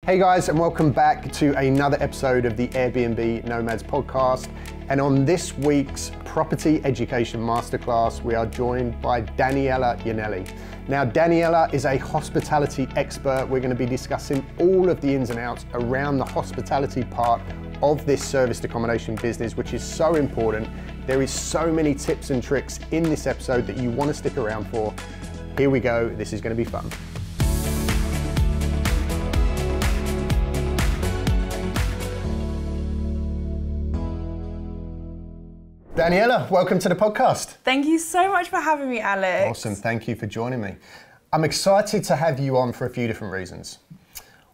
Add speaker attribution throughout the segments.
Speaker 1: Hey guys, and welcome back to another episode of the Airbnb Nomads podcast. And on this week's Property Education Masterclass, we are joined by Daniela Iannelli. Now, Daniela is a hospitality expert. We're going to be discussing all of the ins and outs around the hospitality part of this serviced accommodation business, which is so important. There is so many tips and tricks in this episode that you want to stick around for. Here we go. This is going to be fun. Daniela, welcome to the podcast.
Speaker 2: Thank you so much for having me, Alex.
Speaker 1: Awesome, thank you for joining me. I'm excited to have you on for a few different reasons.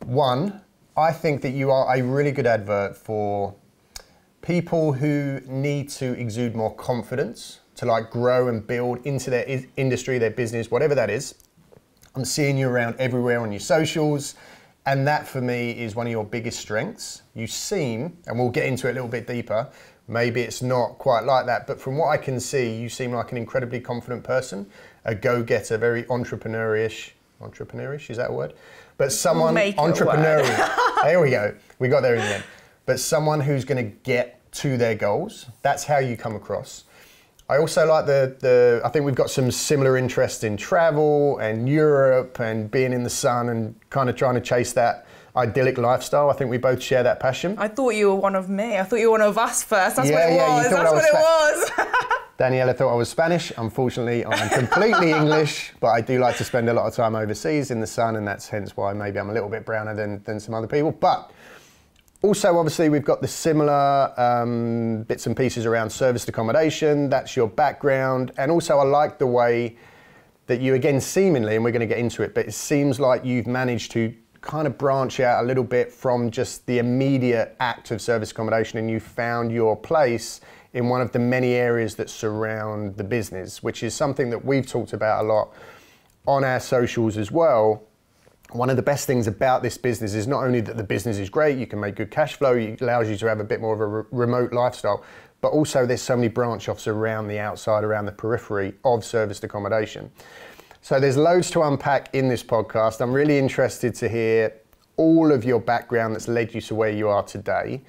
Speaker 1: One, I think that you are a really good advert for people who need to exude more confidence to like grow and build into their industry, their business, whatever that is. I'm seeing you around everywhere on your socials, and that for me is one of your biggest strengths. You seem, and we'll get into it a little bit deeper, maybe it's not quite like that, but from what I can see, you seem like an incredibly confident person, a go-getter, very entrepreneurish, is that a word? But someone, entrepreneurial, there we go, we got there in the end. But someone who's gonna get to their goals, that's how you come across. I also like I think we've got some similar interests in travel and Europe and being in the sun and kind of trying to chase that idyllic lifestyle. I think we both share that passion.
Speaker 2: I thought you were one of me. I thought you were one of us first. That's what it was. That's what it was.
Speaker 1: Daniela thought I was Spanish. Unfortunately, I'm completely English, but I do like to spend a lot of time overseas in the sun, and that's hence why maybe I'm a little bit browner than some other people. But also, obviously, we've got the similar bits and pieces around serviced accommodation. That's your background. And also, I like the way that you, again, seemingly, and we're going to get into it, but it seems like you've managed to kind of branch out a little bit from just the immediate act of service accommodation, and you found your place in one of the many areas that surround the business, which is something that we've talked about a lot on our socials as well. One of the best things about this business is not only that the business is great, you can make good cash flow, it allows you to have a bit more of a remote lifestyle, but also there's so many branch offs around the outside, around the periphery of serviced accommodation. So there's loads to unpack in this podcast. I'm really interested to hear all of your background that's led you to where you are today.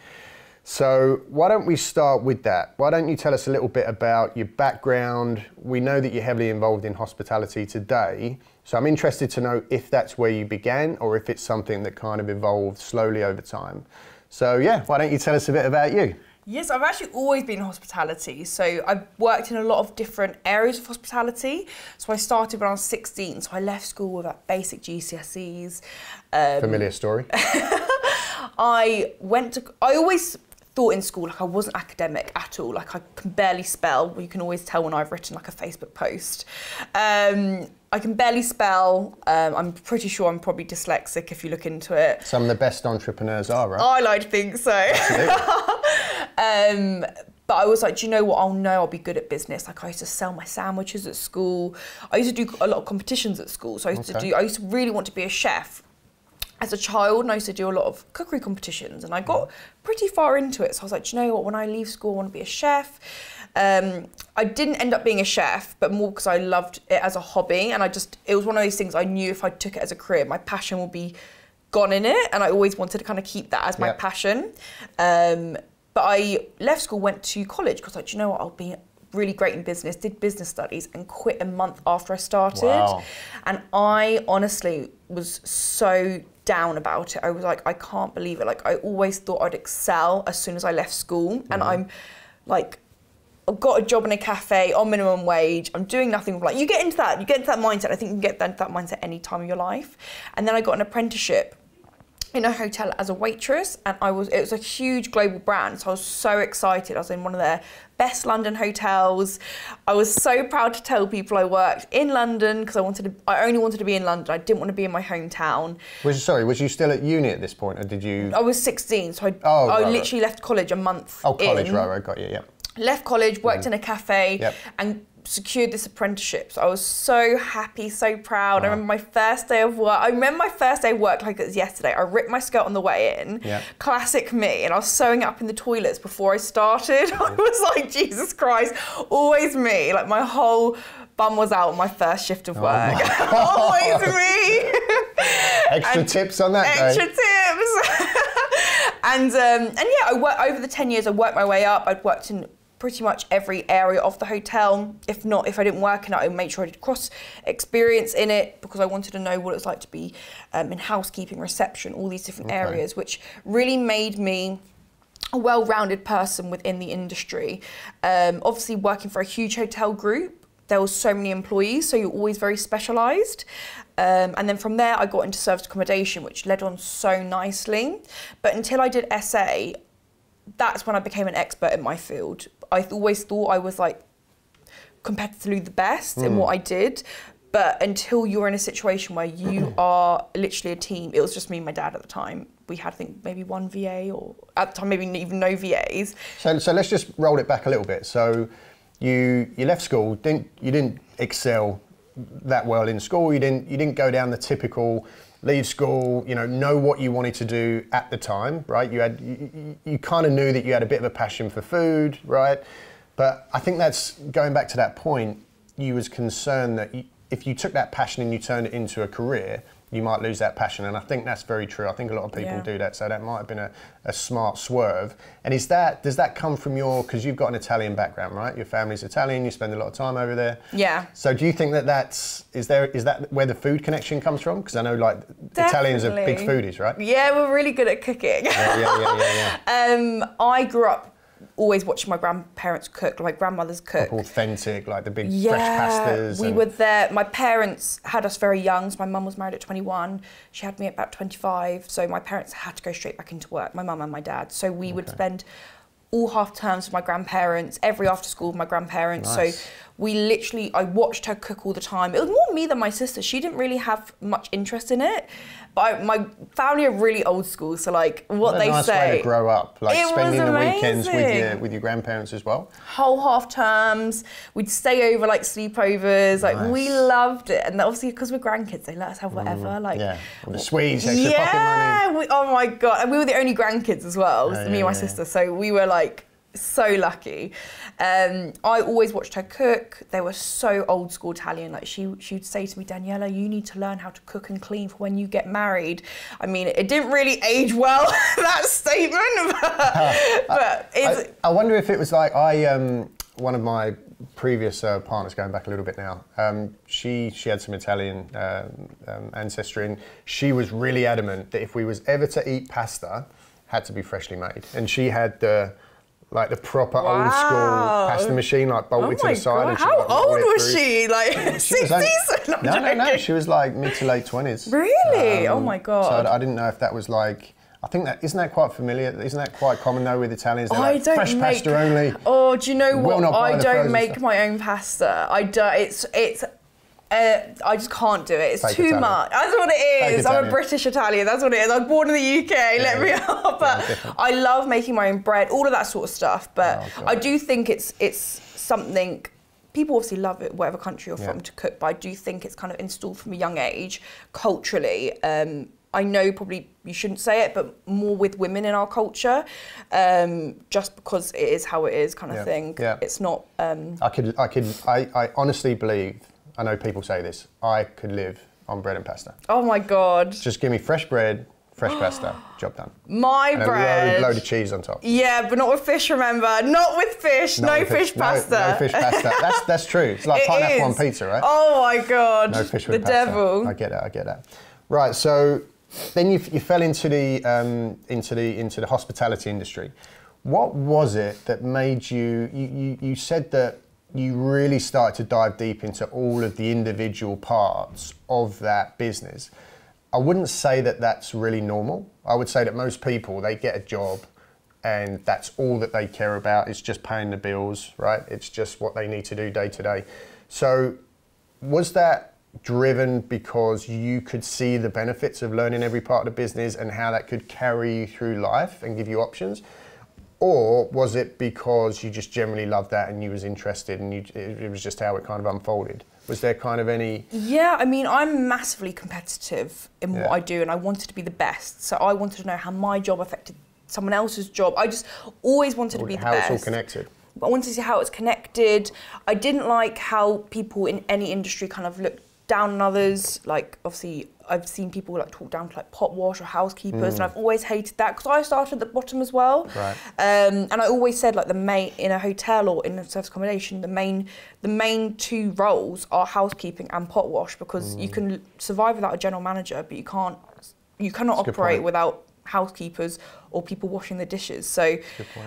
Speaker 1: So why don't we start with that? Why don't you tell us a little bit about your background? We know that you're heavily involved in hospitality today. So I'm interested to know if that's where you began or if it's something that kind of evolved slowly over time. So yeah, why don't you tell us a bit about you?
Speaker 2: Yes, I've actually always been in hospitality. So I've worked in a lot of different areas of hospitality. So I started when I was 16. So I left school with like basic GCSEs.
Speaker 1: Familiar story.
Speaker 2: I always thought in school like I wasn't academic at all. Like I can barely spell. You can always tell when I've written like a Facebook post. I can barely spell. I'm pretty sure I'm probably dyslexic if you look into it.
Speaker 1: Some of the best entrepreneurs are, right?
Speaker 2: I like to think so. But I was like, do you know what? I'll be good at business. Like I used to sell my sandwiches at school. I used to do a lot of competitions at school. So I used to really want to be a chef as a child, and I used to do a lot of cookery competitions, and I got pretty far into it. So I was like, do you know what? When I leave school, I want to be a chef. I didn't end up being a chef, but more because I loved it as a hobby, and it was one of those things I knew if I took it as a career, my passion would be gone in it, and I always wanted to kind of keep that as my passion. But I left school, went to college, because like, do you know what? I'll be really great in business, did business studies, and quit a month after I started. Wow. And I honestly was so down about it. I was like, I can't believe it. Like I always thought I'd excel as soon as I left school. And I'm like, I've got a job in a cafe on minimum wage. I'm doing nothing. Like you get into that mindset. I think you can get into that mindset any time of your life. And then I got an apprenticeship in a hotel as a waitress, and it was a huge global brand, so I was so excited. I was in one of their best London hotels. I was so proud to tell people I worked in London because I only wanted to be in London. I didn't want to be in my hometown. Was you still at uni at this point, or did you? I was 16, so I literally left college a month in.
Speaker 1: College, right, got you, yeah.
Speaker 2: Left college, worked in a cafe, and secured this apprenticeship. So I was so happy, so proud. I remember my first day of work. Like it was yesterday. I ripped my skirt on the way in. Classic me. And I was sewing it up in the toilets before I started. I was like, Jesus Christ, always me. Like my whole bum was out on my first shift of work. Always me.
Speaker 1: Extra tips on that day.
Speaker 2: Extra tips. And yeah, over the 10 years, I worked my way up. I'd worked in pretty much every area of the hotel. If I didn't work in it, I would make sure I did cross experience in it, because I wanted to know what it's like to be in housekeeping, reception, all these different areas, which really made me a well-rounded person within the industry. Obviously, working for a huge hotel group, there was so many employees, so you're always very specialised. And then from there, I got into service accommodation, which led on so nicely. But until I did SA, that's when I became an expert in my field. I always thought I was like competitively the best in what I did. But until you're in a situation where you are literally a team, it was just me and my dad at the time. We had, I think, maybe one VA, or at the time, maybe even no VAs. So
Speaker 1: let's just roll it back a little bit. So you left school, you didn't excel that well in school. You didn't go down the typical leave school, know what you wanted to do at the time, right? You kind of knew that you had a bit of a passion for food, right? But I think that's going back to that point. You was concerned that if you took that passion and you turned it into a career, you might lose that passion. And I think that's very true. I think a lot of people do that. So that might have been a smart swerve. And does that come from because you've got an Italian background, right? Your family's Italian, you spend a lot of time over there.
Speaker 2: Yeah.
Speaker 1: So do you think is that where the food connection comes from? Because I know Italians are big foodies, right?
Speaker 2: Yeah, we're really good at cooking.
Speaker 1: Yeah.
Speaker 2: I grew up always watching my grandparents cook, like grandmothers cook.
Speaker 1: Authentic, like the big fresh pastas.
Speaker 2: We were there. My parents had us very young. So my mum was married at 21. She had me at about 25. So my parents had to go straight back into work, my mum and my dad. So we would spend all half terms with my grandparents, every after school with my grandparents.
Speaker 1: Nice.
Speaker 2: So I watched her cook all the time. It was more me than my sister. She didn't really have much interest in it. But my family are really old school, so like what they
Speaker 1: nice
Speaker 2: say.
Speaker 1: Way to grow up, like
Speaker 2: it
Speaker 1: spending
Speaker 2: was
Speaker 1: the
Speaker 2: amazing.
Speaker 1: weekends with your grandparents as well.
Speaker 2: Whole half terms, we'd stay over like sleepovers. Like we loved it, and obviously because we're grandkids, they let us have whatever. Like
Speaker 1: all the sweets, extra pocket money.
Speaker 2: Oh my god, and we were the only grandkids as well, me and my sister. So we were like so lucky. I always watched her cook. They were so old school Italian. Like she'd say to me, Daniela, you need to learn how to cook and clean for when you get married. I mean, it didn't really age well, that statement. But
Speaker 1: I wonder if it was like one of my previous partners, going back a little bit now, she had some Italian ancestry, and she was really adamant that if we was ever to eat pasta, had to be freshly made. And she had the proper old school pasta machine, like bolted to the side. And
Speaker 2: how old was she? Like 60s?
Speaker 1: No, she was like mid to late 20s.
Speaker 2: Really? Oh my God.
Speaker 1: So I didn't know if that was like, I think isn't that quite familiar? Isn't that quite common though with Italians? They're like, fresh pasta only.
Speaker 2: Oh, do you know what? I don't make my own pasta. I don't. I just can't do it. It's too much. That's what it is. I'm a British Italian. That's what it is. I was born in the UK. Let me up. But I love making my own bread, all of that sort of stuff. But I do think it's something. People obviously love it, whatever country you're from, to cook. But I do think it's kind of installed from a young age, culturally. I know probably you shouldn't say it, but more with women in our culture, just because it is how it is, kind of thing. Yeah. It's not.
Speaker 1: I honestly believe. I know people say this, I could live on bread and pasta.
Speaker 2: Oh my God.
Speaker 1: Just give me fresh bread, fresh pasta, job done.
Speaker 2: My bread.
Speaker 1: A load of cheese on top.
Speaker 2: Yeah, but not with fish, remember. Not with fish, no fish pasta.
Speaker 1: No fish pasta. That's true. It's like pineapple on pizza, right?
Speaker 2: Oh my God.
Speaker 1: No fish with
Speaker 2: the
Speaker 1: pasta.
Speaker 2: Devil.
Speaker 1: I get that. Right, so then you fell into the hospitality industry. What was it that made you said that you really started to dive deep into all of the individual parts of that business. I wouldn't say that that's really normal. I would say that most people, they get a job and that's all that they care about. It's just paying the bills, right? It's just what they need to do day to day. So was that driven because you could see the benefits of learning every part of the business and how that could carry you through life and give you options? Or was it because you just generally loved that and you was interested and it was just how it kind of unfolded? Was there kind of any...
Speaker 2: Yeah, I mean, I'm massively competitive in what I do and I wanted to be the best. So I wanted to know how my job affected someone else's job. I just always wanted to be the best.
Speaker 1: How it's all connected.
Speaker 2: I wanted to see how it's connected. I didn't like how people in any industry kind of looked down on others. Like obviously I've seen people like talk down to like pot wash or housekeepers, and I've always hated that because I started at the bottom as well.
Speaker 1: Right.
Speaker 2: And I always said like in a hotel or in a service accommodation, the main two roles are housekeeping and pot wash, because you can survive without a general manager, but you cannot operate without housekeepers or people washing the dishes. So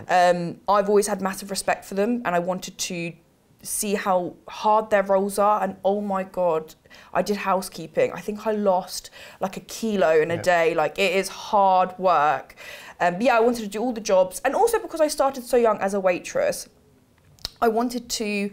Speaker 2: I've always had massive respect for them, and I wanted to see how hard their roles are. And oh my God, I did housekeeping. I think I lost like 1 kilo in a day. Like, it is hard work. But yeah, I wanted to do all the jobs. And also because I started so young as a waitress, I wanted to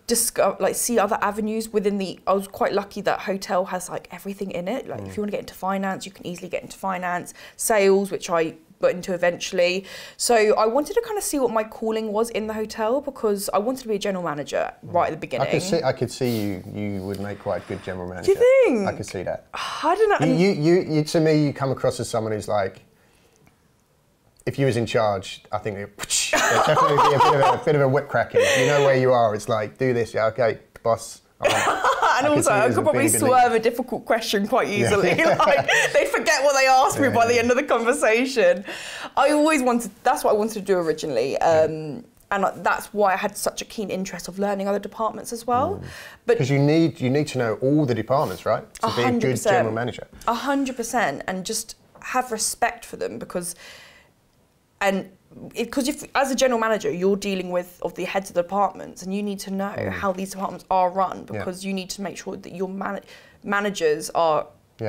Speaker 2: discover, like, see other avenues within I was quite lucky that hotel has like everything in it. Like if you want to get into finance, you can easily get into finance, sales, which I got into eventually. So I wanted to kind of see what my calling was in the hotel, because I wanted to be a general manager right at the beginning.
Speaker 1: I could see you would make quite a good general manager.
Speaker 2: Do you think?
Speaker 1: I could see that.
Speaker 2: I don't know.
Speaker 1: You to me, you come across as someone who's like, if you was in charge, I think there'd definitely be a bit of a whip cracking. You know where you are. It's like, do this, yeah, okay, boss.
Speaker 2: And also, I could probably swerve a difficult question quite easily. Yeah. Like, they'd forget what they asked me by the end of the conversation. That's what I wanted to do originally. And that's why I had such a keen interest of learning other departments as well.
Speaker 1: Because you need to know all the departments, right? To be a good general manager.
Speaker 2: 100%, and just have respect for them, because if as a general manager you're dealing with the heads of the departments, and you need to know how these departments are run, because you need to make sure that your managers are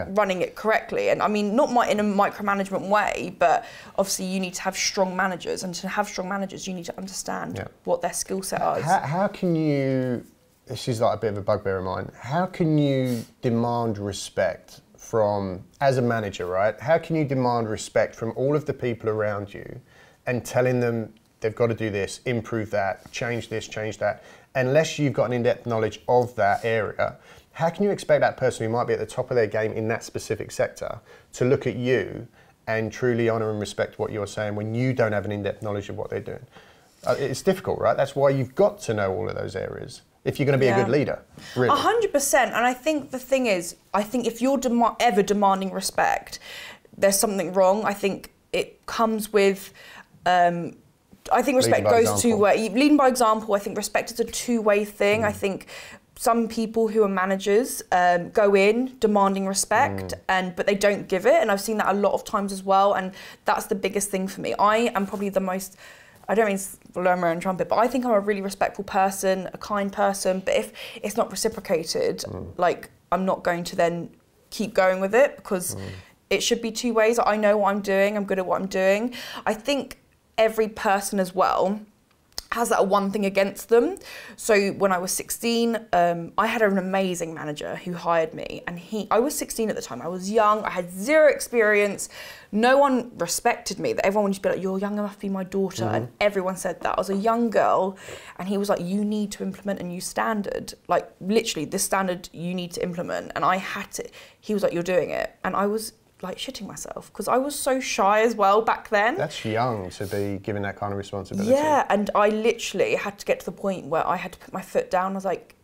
Speaker 2: running it correctly. And I mean, not in a micromanagement way, but obviously you need to have strong managers, and to have strong managers you need to understand what their skill set is.
Speaker 1: How can you, this is like a bit of a bugbear of mine, how can you demand respect from, as a manager, right? How can you demand respect from all of the people around you and telling them they've got to do this, improve that, change this, change that, unless you've got an in-depth knowledge of that area? How can you expect that person who might be at the top of their game in that specific sector to look at you and truly honour and respect what you're saying when you don't have an in-depth knowledge of what they're doing? It's difficult, right? That's why you've got to know all of those areas if you're going to be a good leader, really.
Speaker 2: 100%. And I think the thing is, if you're ever demanding respect, there's something wrong. I think it comes with... I think respect goes two-way. Leading by example, I think respect is a two-way thing. I think some people who are managers go in demanding respect, but they don't give it. And I've seen that a lot of times as well. And that's the biggest thing for me. I am probably the most... I don't mean to blow my own trumpet, but I think I'm a really respectful person, a kind person. But if it's not reciprocated, like, I'm not going to then keep going with it, because it should be two ways. I know what I'm doing. I'm good at what I'm doing. I think every person as well has that one thing against them. So when I was 16, I had an amazing manager who hired me, and I was 16 at the time. I was young, I had zero experience. No one respected me. Everyone wanted to be like, you're young enough to be my daughter. And everyone said that. I was a young girl, and he was like, you need to implement a new standard. Like, literally, this standard you need to implement. And I had to, he was like, you're doing it. And I was like shitting myself, because I was so shy as well back then. That's young to be given that kind of responsibility. Yeah, and I literally had to get to the point where I had to put my foot down. I was like,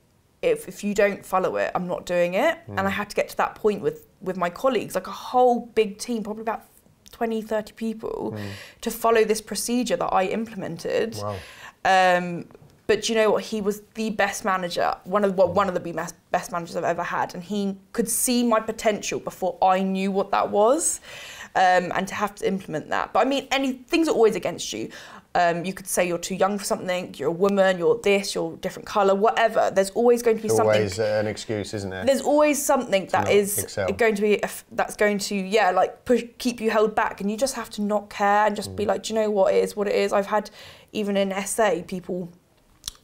Speaker 2: if you don't follow it, I'm not doing it. And I had to get to that point with my colleagues, like a whole big team, probably about 20, 30 people, to follow this procedure that I implemented. Wow. But you know what? He was the best manager, one of the best managers I've ever had, and he could see my potential before I knew what that was, and to have to implement that. But I mean, things are always against you. You could say you're too young for something, you're a woman, you're this, you're a different colour, whatever. There's always going to be something. Always an excuse, isn't there? There's always something that is going to be that's going to like keep you held back, and you just have to not care and just be like, do you know what? It is what it is. I've had even in SA people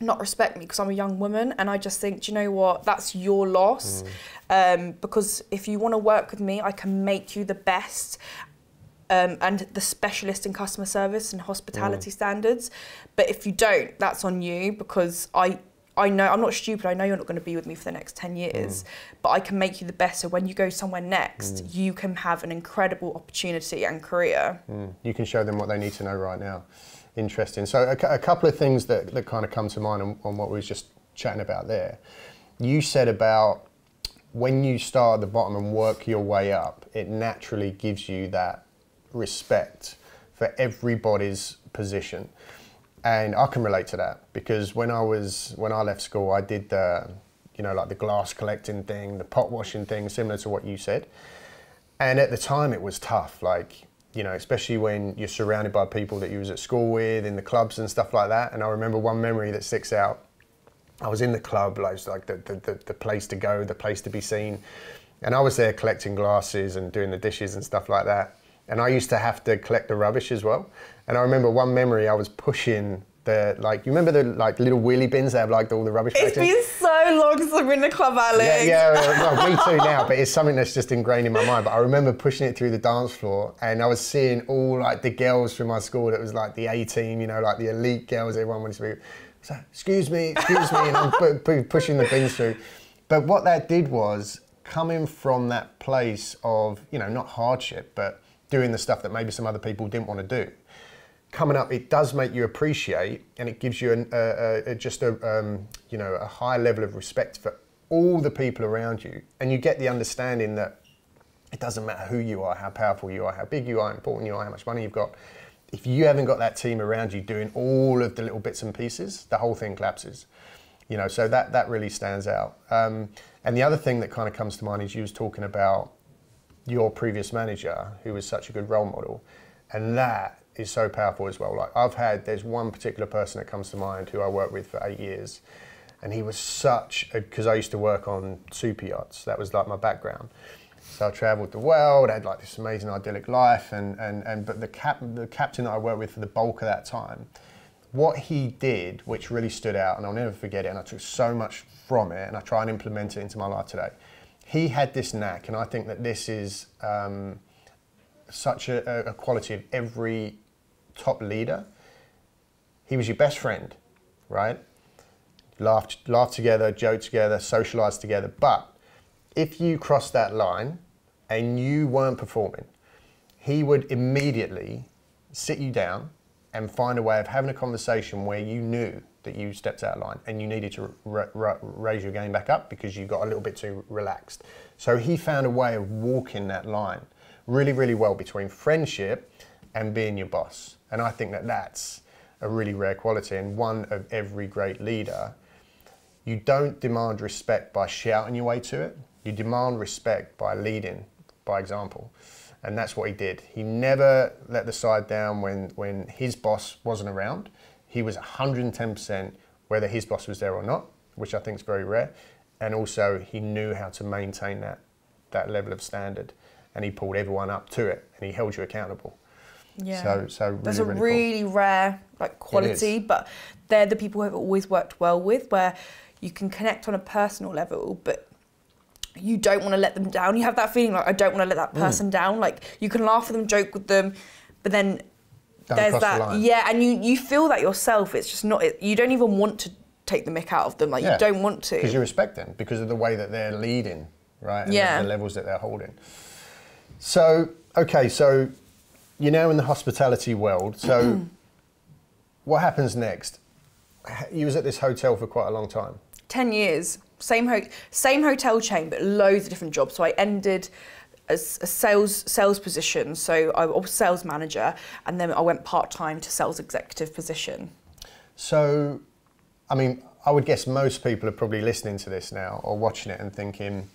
Speaker 2: not respect me because I'm a young woman, and I just think, do you know what, that's your loss. Because if you want to work with me, I can make you the best and the specialist in customer service and hospitality standards. But if you don't, that's on you, because I know, I'm not stupid, I know you're not going to be with me for the next 10 years, but I can make you the best, so when you go somewhere next, you can have an incredible opportunity and career. You can show them what they need to know right now. Interesting. So a couple of things that kind of come to mind on what we were just chatting about there. You said about
Speaker 1: when you start at the bottom and work your way up, it naturally gives you that respect for everybody's position. And I can relate to that, because when I left school, I did the, you know, like the glass collecting thing, the pot washing thing, similar to what you said. And at the time it was tough, like, you know, especially when you're surrounded by people that you was at school with, in the clubs and stuff like that. And I remember one memory that sticks out. I was in the club, like, it was like the place to go, the place to be seen. And I was there collecting glasses and doing the dishes and stuff like that. And I used to have to collect the rubbish as well. And I remember one memory, I was pushing the, like, you remember the like little wheelie bins that have like all the rubbish bags in?
Speaker 2: It's been so long since I've been in the club, Alex.
Speaker 1: Yeah, well, me too now, but it's something that's just ingrained in my mind. But I remember pushing it through the dance floor, and I was seeing all like the girls from my school that was like the A team, you know, like the elite girls, everyone wanted to be, so, excuse me, and I'm pushing the bins through. But what that did was, coming from that place of, you know, not hardship, but doing the stuff that maybe some other people didn't want to do, coming up, it does make you appreciate, and it gives you you know, a high level of respect for all the people around you, and you get the understanding that it doesn't matter who you are, how powerful you are, how big you are, how important you are, how much money you've got. If you haven't got that team around you doing all of the little bits and pieces, the whole thing collapses. You know, so that really stands out. And the other thing that kind of comes to mind is you was talking about your previous manager, who was such a good role model, and that is so powerful as well. Like, there's one particular person that comes to mind who I worked with for 8 years, and he was because I used to work on super yachts. That was like my background. So I travelled the world, I had like this amazing idyllic life, but the captain that I worked with for the bulk of that time, what he did, which really stood out, and I'll never forget it, and I took so much from it, and I try and implement it into my life today. He had this knack, and I think that this is such a quality of every top leader. He was your best friend, right? Laughed together, joked together, socialised together. But if you crossed that line and you weren't performing, he would immediately sit you down and find a way of having a conversation where you knew that you stepped out of line and you needed to raise your game back up because you got a little bit too relaxed. So he found a way of walking that line really, really well between friendship and being your boss. And I think that that's a really rare quality, and one of every great leader. You don't demand respect by shouting your way to it. You demand respect by leading by example. And that's what he did. He never let the side down when his boss wasn't around. He was 110% whether his boss was there or not, which I think is very rare. And also he knew how to maintain that level of standard, and he pulled everyone up to it, and he held you accountable.
Speaker 2: Yeah.
Speaker 1: So really,
Speaker 2: that's a
Speaker 1: really
Speaker 2: cool. Rare like quality, but they're the people who I've always worked well with, where you can connect on a personal level, but you don't want to let them down. You have that feeling like, I don't want to let that person down. Like, you can laugh with them, joke with them, but then there's that, and you feel that yourself. It's just not, you don't even want to take the mick out of them. Like, you don't want to.
Speaker 1: Because you respect them, because of the way that they're leading, right? And the levels that they're holding. So, okay, so you're now in the hospitality world. So what happens next? You was at this hotel for quite a long time. 10
Speaker 2: years. Same hotel chain, but loads of different jobs. So I ended as a sales position. So I was sales manager, and then I went part-time to sales executive position.
Speaker 1: So, I mean, I would guess most people are probably listening to this now or watching it and thinking,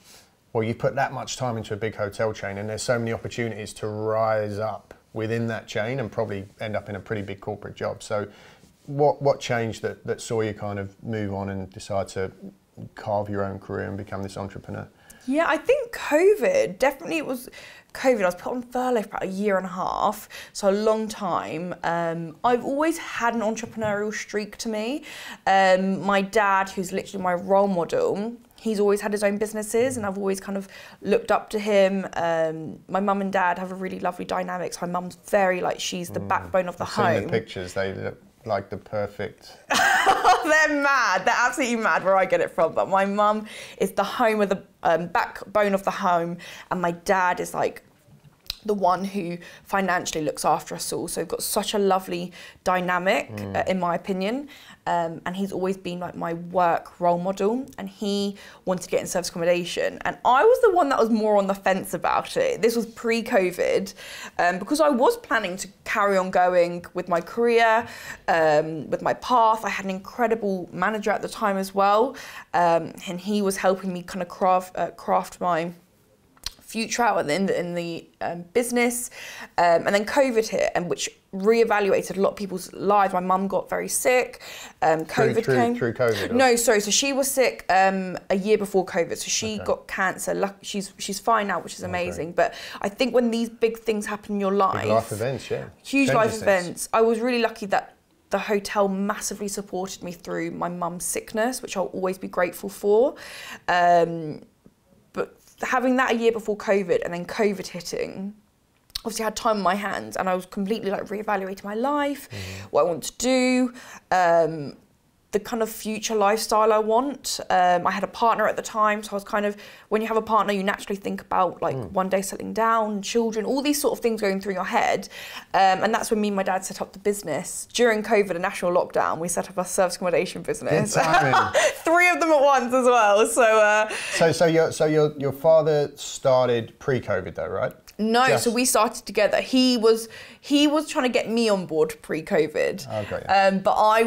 Speaker 1: well, you put that much time into a big hotel chain and there's so many opportunities to rise up within that chain and probably end up in a pretty big corporate job. So what changed that saw you kind of move on and decide to carve your own career and become this entrepreneur?
Speaker 2: Yeah, I think COVID, definitely it was COVID. I was put on furlough for about 1.5 years, so a long time. I've always had an entrepreneurial streak to me. My dad, who's literally my role model, he's always had his own businesses, and I've always kind of looked up to him. My mum and dad have a really lovely dynamics. My mum's very, like, she's the backbone of the home.
Speaker 1: I've seen the pictures, they look like the perfect...
Speaker 2: They're mad. They're absolutely mad where I get it from. But my mum is the home of the backbone of the home, and my dad is like the one who financially looks after us all. So we've got such a lovely dynamic, in my opinion. And he's always been like my work role model, and he wanted to get in service accommodation. And I was the one that was more on the fence about it. This was pre-COVID, because I was planning to carry on going with my career, with my path. I had an incredible manager at the time as well. And he was helping me kind of craft my future out in the business, and then COVID hit, and which reevaluated a lot of people's lives. My mum got very sick. COVID came
Speaker 1: through COVID.
Speaker 2: No, sorry. So she was sick a year before COVID. So she got cancer. She's fine now, which is amazing. But I think when these big things happen in your life,
Speaker 1: big life events, yeah,
Speaker 2: huge life events, I was really lucky that the hotel massively supported me through my mum's sickness, which I'll always be grateful for. But having that a year before COVID, and then COVID hitting, obviously I had time on my hands, and I was completely like reevaluating my life, what I want to do, the kind of future lifestyle I want. I had a partner at the time, so I was kind of, when you have a partner, you naturally think about like one day settling down, children, all these sort of things going through your head. And that's when me and my dad set up the business. During COVID and national lockdown, we set up a service accommodation business.
Speaker 1: 3
Speaker 2: of them at once as well.
Speaker 1: So your father started pre-COVID though, right?
Speaker 2: No, so we started together. He was trying to get me on board pre-COVID.
Speaker 1: Okay. Yeah.
Speaker 2: But I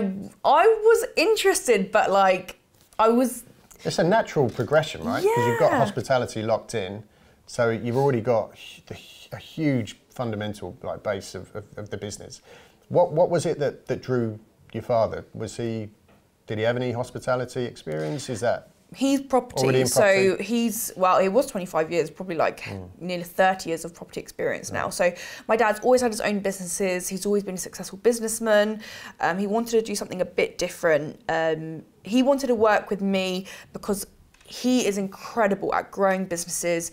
Speaker 2: was interested, but like I was.
Speaker 1: It's a natural progression, right? Because you've got hospitality locked in, so you've already got a huge fundamental like base of the business. What was it that drew your father? Did he have any hospitality experience? Is that?
Speaker 2: He's property, so it was 25 years, probably like nearly 30 years of property experience now. So my dad's always had his own businesses. He's always been a successful businessman. He wanted to do something a bit different. He wanted to work with me because he is incredible at growing businesses,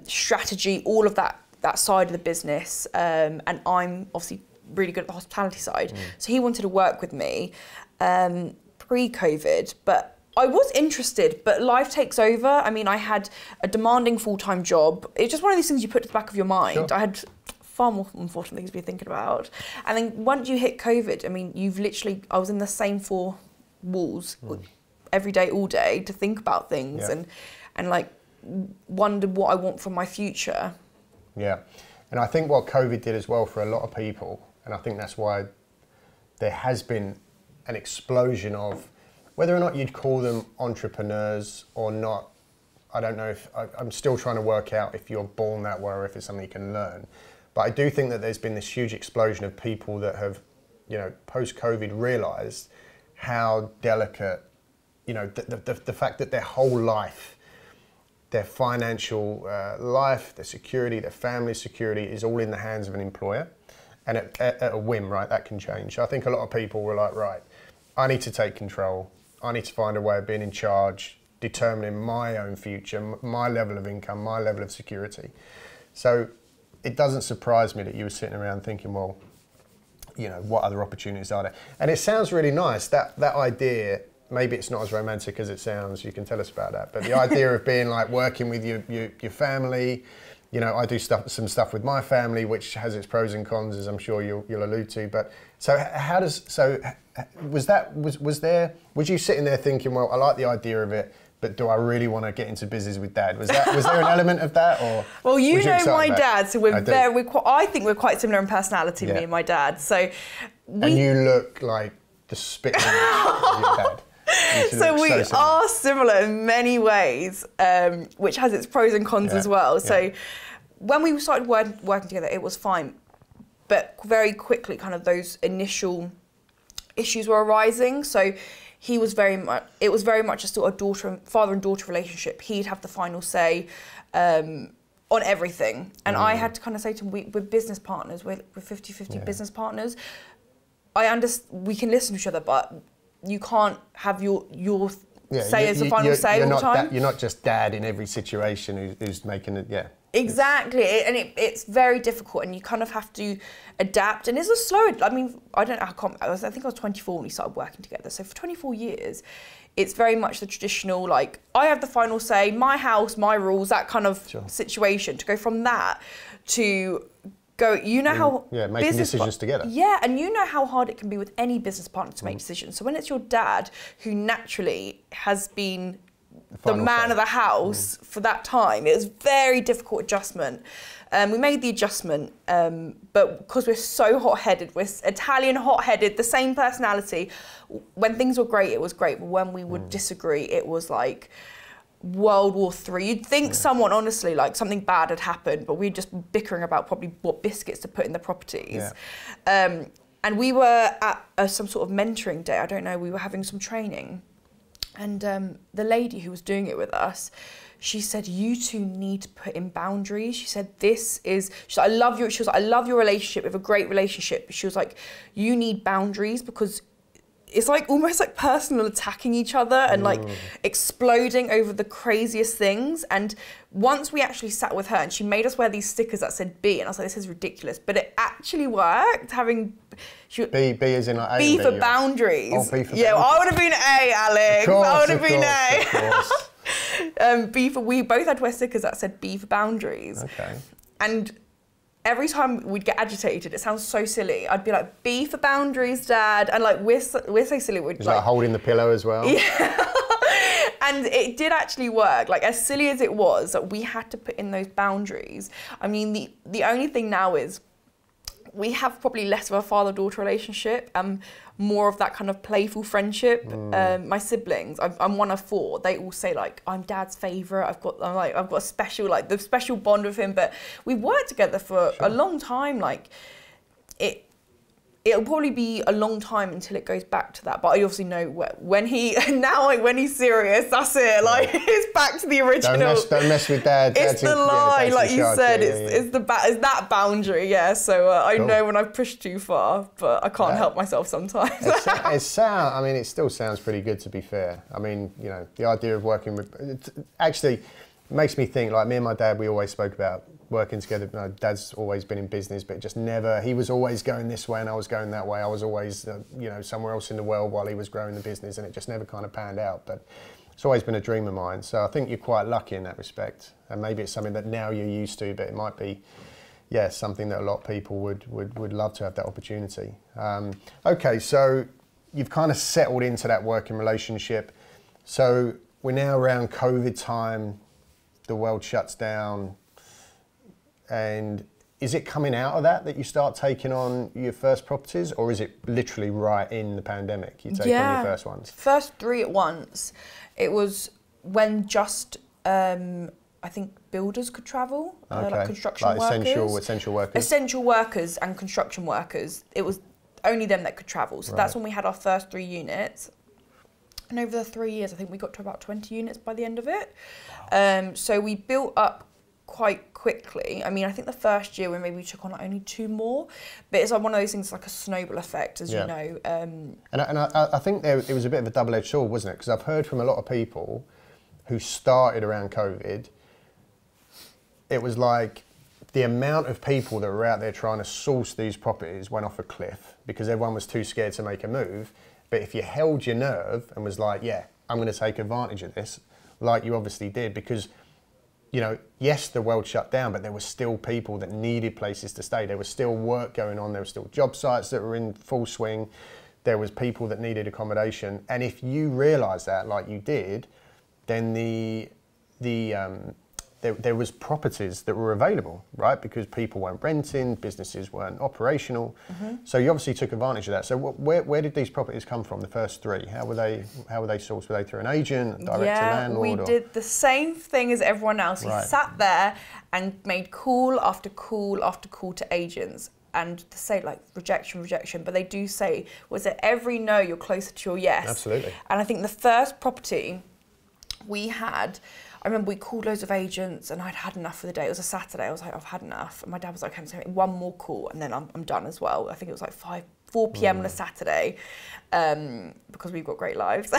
Speaker 2: strategy, all of that side of the business. And I'm obviously really good at the hospitality side. So he wanted to work with me pre-COVID, but I was interested, but life takes over. I mean, I had a demanding full-time job. It's just one of these things you put to the back of your mind. Sure. I had far more important things to be thinking about. And then once you hit COVID, I mean, I was in the same 4 walls every day, all day, to think about things and like wonder what I want for my future. Yeah.
Speaker 1: And I think what COVID did as well for a lot of people, and I think that's why there has been an explosion of, whether or not you'd call them entrepreneurs or not, I don't know if, I'm still trying to work out if you're born that way or if it's something you can learn. But I do think that there's been this huge explosion of people that have, post-COVID realised how delicate, the fact that their whole life, their financial life, their security, their family security is all in the hands of an employer. And at a whim, right, that can change. I think a lot of people were like, right, I need to take control. I need to find a way of being in charge, determining my own future, my level of income, my level of security. So it doesn't surprise me that you were sitting around thinking, well, what other opportunities are there? And it sounds really nice, that idea. Maybe it's not as romantic as it sounds, you can tell us about that, but the idea of being like working with your family, I do some stuff with my family, which has its pros and cons, as I'm sure you'll allude to. But was you sitting there thinking, well, I like the idea of it, but do I really want to get into business with Dad? Was there an element of that, or?
Speaker 2: Well, you know my dad, so I think we're quite similar in personality, me and my dad. So,
Speaker 1: and you look like the spit image of your dad.
Speaker 2: So we are similar in many ways, which has its pros and cons as well. So when we started working together, it was fine. But very quickly, kind of those initial issues were arising. So it was very much just sort of father and daughter relationship. He'd have the final say on everything. And I had to kind of say to him, we're business partners, we're 50-50 business partners. I understand, we can listen to each other, but you can't have your say as the final say all the time.
Speaker 1: You're not just Dad in every situation who's making it,
Speaker 2: Exactly, and it's very difficult, and you kind of have to adapt. And it's a slow. I mean, I don't know how. I think I was 24 when we started working together. So for 24 years, it's very much the traditional, like, I have the final say, my house, my rules, that kind of situation. To go from that to go, you know how
Speaker 1: making decisions together.
Speaker 2: Yeah, and you know how hard it can be with any business partner to make decisions. So when it's your dad, who naturally has been the man of the house for that time, it was very difficult adjustment. We made the adjustment, but because we're so hot-headed, we're Italian hot-headed, the same personality, when things were great, it was great, but when we would disagree, it was like World War III. You'd think someone, honestly, like something bad had happened, but we'd just be bickering about probably what biscuits to put in the properties. Yeah. And we were at some sort of mentoring day, I don't know, we were having some training. And the lady who was doing it with us, she said, you two need to put in boundaries. She said, I love your, she was like, I love your relationship, we have a great relationship. But she was like, you need boundaries because it's like almost like personal attacking each other and like exploding over the craziest things. And once we actually sat with her and she made us wear these stickers that said B, and I was like, this is ridiculous, but it actually worked. Having
Speaker 1: B as in like A
Speaker 2: B for boundaries.
Speaker 1: Oh, B for
Speaker 2: yeah, well, I would have been A, Alex. I would have been A. B for, we both had to wear stickers that said B for boundaries.
Speaker 1: Okay.
Speaker 2: And every time we'd get agitated, it sounds so silly, I'd be like, B for boundaries, Dad. And like, we're so silly. We'd
Speaker 1: like holding the pillow as well.
Speaker 2: Yeah. And it did actually work. Like, as silly as it was, that we had to put in those boundaries. I mean, the only thing now is we have probably less of a father-daughter relationship, more of that kind of playful friendship. My siblings, I'm one of 4. They all say like, I'm Dad's favourite. I've got a special, like the special bond with him. But we've worked together for a long time. Like, it'll probably be a long time until it goes back to that. But I obviously know when he's serious, that's it. Like, it's back to the original.
Speaker 1: Don't mess with Dad.
Speaker 2: It's the line, like you said. It's that boundary. Yeah. So I know when I've pushed too far, but I can't help myself sometimes.
Speaker 1: I mean, it still sounds pretty good, to be fair. I mean, you know, the idea of working with, it actually makes me think, like me and my dad, we always spoke about working together. You know, Dad's always been in business, but just never, he was always going this way and I was going that way. I was always, you know, somewhere else in the world while he was growing the business, and it just never kind of panned out. But it's always been a dream of mine. So I think you're quite lucky in that respect. And maybe it's something that now you're used to, but it might be, yeah, something that a lot of people would love to have that opportunity. Okay, so you've kind of settled into that working relationship. So we're now around COVID time, the world shuts down. And is it coming out of that you start taking on your first properties, or is it literally right in the pandemic you take on your first ones?
Speaker 2: First 3 at once. It was when just, I think builders could travel, like construction workers.
Speaker 1: Essential workers?
Speaker 2: Essential workers and construction workers. It was only them that could travel. So that's when we had our first 3 units. And over the 3 years, I think we got to about 20 units by the end of it. Wow. So we built up quite quickly. I mean, I think the first year we maybe took on like only 2 more, but it's like one of those things, like a snowball effect, as you know. And
Speaker 1: I think it was a bit of a double-edged sword, wasn't it? Because I've heard from a lot of people who started around COVID, it was like the amount of people that were out there trying to source these properties went off a cliff because everyone was too scared to make a move. But if you held your nerve and was like, yeah, I'm going to take advantage of this, like you obviously did, because, you know, yes, the world shut down, but there were still people that needed places to stay. There was still work going on. There were still job sites that were in full swing. There was people that needed accommodation. And if you realise that, like you did, then there was properties that were available, right? Because people weren't renting, businesses weren't operational. So you obviously took advantage of that. So where did these properties come from, the first 3? How were they sourced? Were they through an agent, direct to landlord?
Speaker 2: We did the same thing as everyone else. We sat there and made call after call after call to agents. And to say like rejection, but they do say, was it every no, you're closer to your yes?
Speaker 1: Absolutely.
Speaker 2: And I think the first property we had, I remember we called loads of agents and I'd had enough for the day. It was a Saturday. I was like, I've had enough. And my dad was like, okay, one more call and then I'm done as well. I think it was like 4 p.m. on a Saturday, because we've got great lives.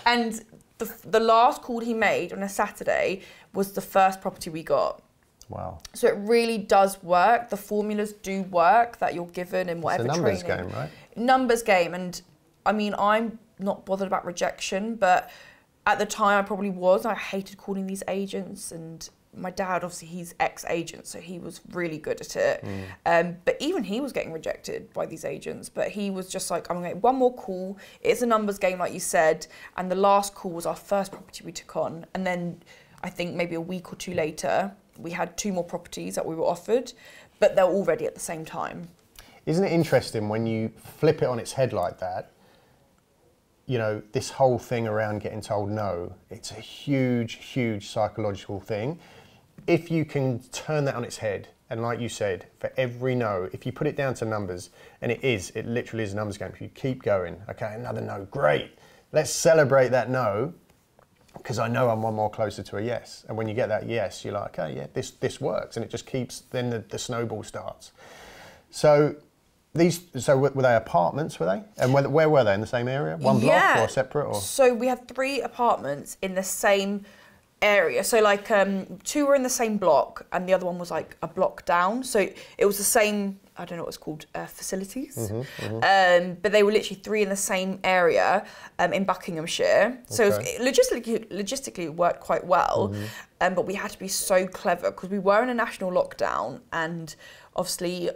Speaker 2: And the last call he made on a Saturday was the first property we got.
Speaker 1: Wow.
Speaker 2: So it really does work. The formulas do work that you're given in whatever training.
Speaker 1: It's a numbers game, right?
Speaker 2: Numbers game. And I mean, I'm not bothered about rejection, but at the time I probably was. I hated calling these agents and my dad, obviously he's ex-agent, so he was really good at it. But even he was getting rejected by these agents, but he was just like, I'm gonna get one more call. It's a numbers game, like you said. And the last call was our first property we took on. And then I think maybe a week or two later, we had 2 more properties that we were offered, but they're all ready at the same time.
Speaker 1: Isn't it interesting when you flip it on its head like that? You know, this whole thing around getting told no, it's a huge, huge psychological thing. If you can turn that on its head, and like you said, for every no, if you put it down to numbers, and it literally is a numbers game. If you keep going, okay, another no, great. Let's celebrate that no, because I know I'm one more closer to a yes. And when you get that yes, you're like, okay, yeah, this works. And it just keeps, then the snowball starts. So were they apartments, were they? And where were they? In the same area? One block or separate? Or?
Speaker 2: So we had 3 apartments in the same area. So like 2 were in the same block and the other one was like a block down. So it was the same, I don't know what it's called, facilities. But they were literally 3 in the same area in Buckinghamshire. So it was, logistically it worked quite well. But we had to be so clever because we were in a national lockdown, and obviously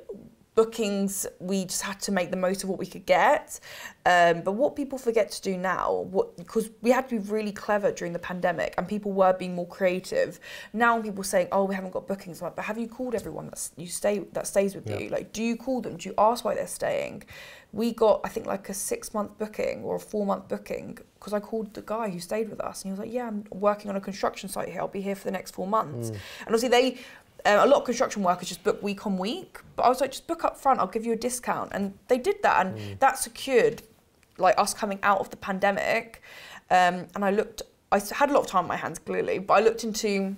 Speaker 2: bookings, we just had to make the most of what we could get. But what people forget to do now, because we had to be really clever during the pandemic and people were being more creative. Now people saying, oh, we haven't got bookings. I'm like, but have you called everyone that stays with you? Like, do you call them? Do you ask why they're staying? We got, I think, like a 6-month booking or a 4-month booking because I called the guy who stayed with us and he was like, yeah, I'm working on a construction site here. I'll be here for the next 4 months. And obviously a lot of construction workers just book week on week, but I was like, just book up front, I'll give you a discount. And they did that, and that secured like us coming out of the pandemic. And I had a lot of time on my hands, clearly, but I looked into